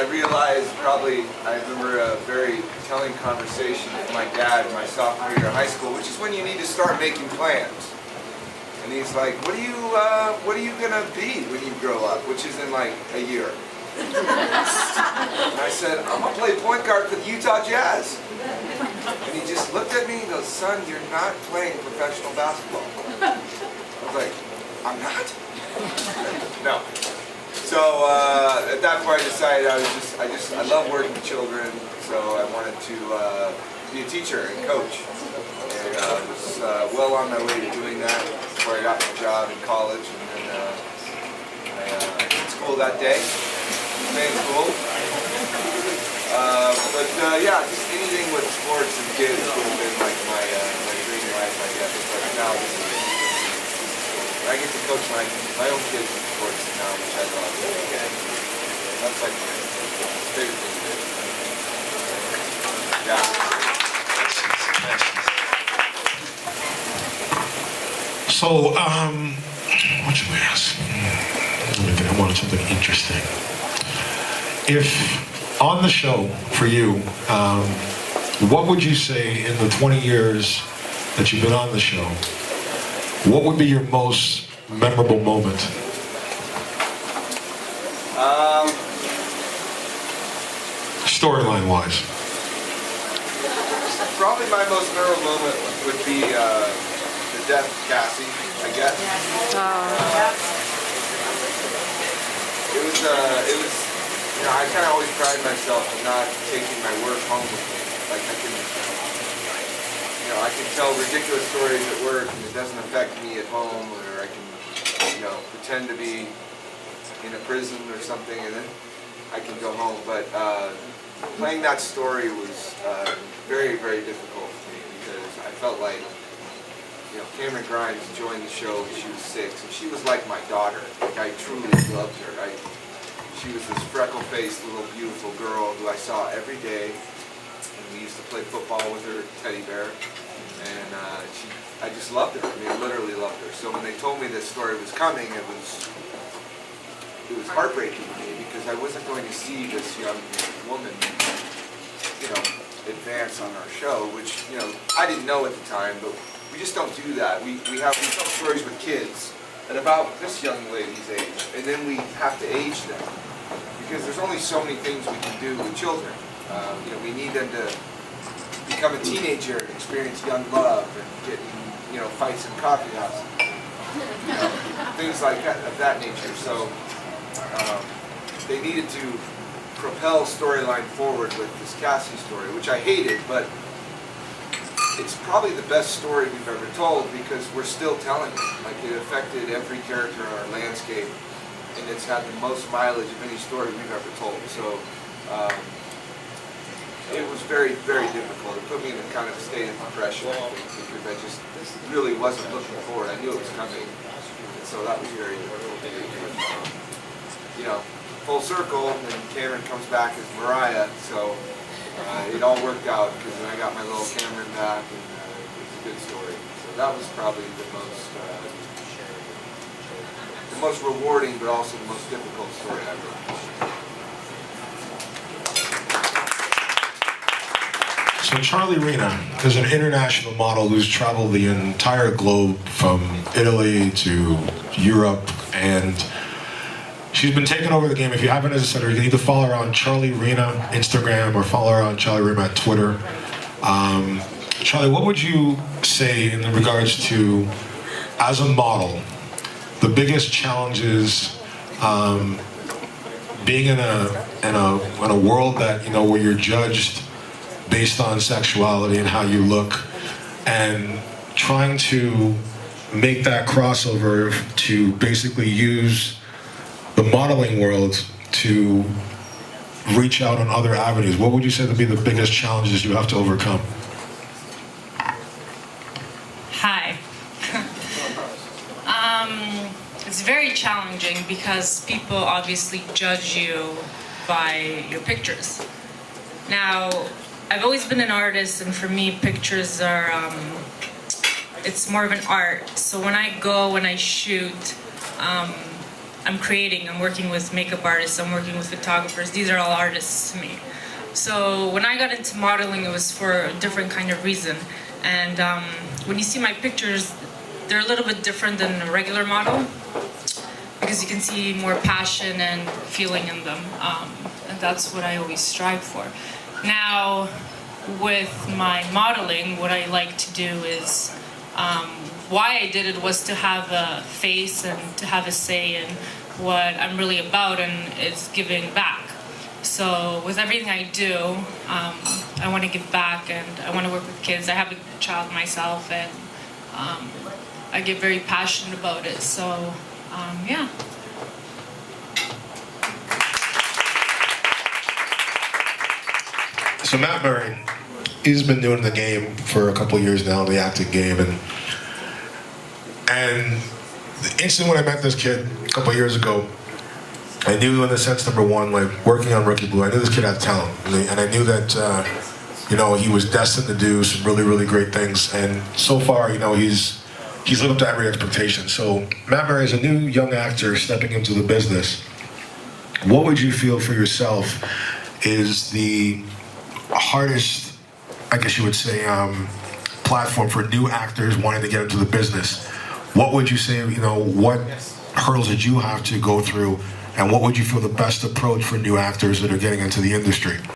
I realized I remember a very telling conversation with my dad in my sophomore year of high school, which is when you need to start making plans. And he's like, what are you gonna be when you grow up? Which is in like a year. And I said, I'm gonna play point guard for the Utah Jazz. And he just looked at me and goes, son, you're not playing professional basketball. I was like, I'm not? No. So at that point I decided I love working with children, so I wanted to be a teacher and coach. And was well on my way to doing that before I got my job in college. And then I went to school that day, playing school. Yeah, just anything with sports and kids would have been like my dream life, I guess. But now I get to coach my own kids in sports now, which I love. That's like my favorite thing to do. Yeah. So, what should we ask? I wanted something interesting. If on the show for you, what would you say in the 20 years that you've been on the show? What would be your most memorable moment? Storyline-wise. Probably my most memorable moment would be the death of Cassie, I guess. It was, you know, I kind of always pride myself in not taking my work home with me. Like I can tell ridiculous stories at work and it doesn't affect me at home, or I can, you know, pretend to be in a prison or something and then I can go home. But playing that story was very, very difficult for me because I felt like, you know, Cameron Grimes joined the show when she was 6 and she was like my daughter. Like I truly loved her. She was this freckle-faced little beautiful girl who I saw every day. And we used to play football with her teddy bear. And I just loved her. I mean, I literally loved her. So when they told me this story was coming, it was heartbreaking to me because I wasn't going to see this young woman, you know, advance on our show, which, you know, I didn't know at the time, but we just don't do that. We tell stories with kids at about this young lady's age, and then we have to age them because there's only so many things we can do with children. You know, we need them to become a teenager and experience young love and get in, you know, fights in coffee houses, you know, things like that of that nature. So they needed to propel storyline forward with this Cassie story, which I hated, but it's probably the best story we've ever told because we're still telling it. Like it affected every character in our landscape, and it's had the most mileage of any story we've ever told. So it was very, very difficult. It put me in a kind of state of depression, I think, because I just really wasn't looking forward. I knew it was coming, and so that was very difficult. You know, full circle, and Cameron comes back as Mariah, so it all worked out because then I got my little Cameron back, and it was a good story. So that was probably the most rewarding, but also the most difficult story I wrote. So Charlie Riina is an international model who's traveled the entire globe from Italy to Europe, and she's been taking over the game. If you haven't, as I said, you can either follow her on Charlie Riina Instagram or follow her on Charlie Riina at Twitter. Charlie, what would you say in regards to, as a model, the biggest challenges being in a world that, you know, where you're judged based on sexuality and how you look, and trying to make that crossover to basically use the modeling world to reach out on other avenues? What would you say would be the biggest challenges you have to overcome? Hi. It's very challenging because people obviously judge you by your pictures. Now, I've always been an artist, and for me, pictures are, it's more of an art. So when I go, when I shoot, I'm creating. I'm working with makeup artists, I'm working with photographers. These are all artists to me. So when I got into modeling, it was for a different kind of reason. And when you see my pictures, they're a little bit different than a regular model because you can see more passion and feeling in them. And that's what I always strive for. Now, with my modeling, what I like to do is, why I did it was to have a face and to have a say in what I'm really about, and it's giving back. So with everything I do, I want to give back, and I want to work with kids. I have a child myself, and I get very passionate about it. So, yeah. So Matt Murray, he's been doing the game for a couple of years now, the acting game, and the instant when I met this kid a couple of years ago, I knew in the sense, number one, like working on Rookie Blue, I knew this kid had talent, and I knew that, you know, he was destined to do some really, really great things, and so far, you know, he's lived up to every expectation. So Matt Murray is a new young actor stepping into the business. What would you feel for yourself is the hardest, I guess you would say, platform for new actors wanting to get into the business? What would you say, you know, what hurdles did you have to go through, and what would you feel the best approach for new actors that are getting into the industry?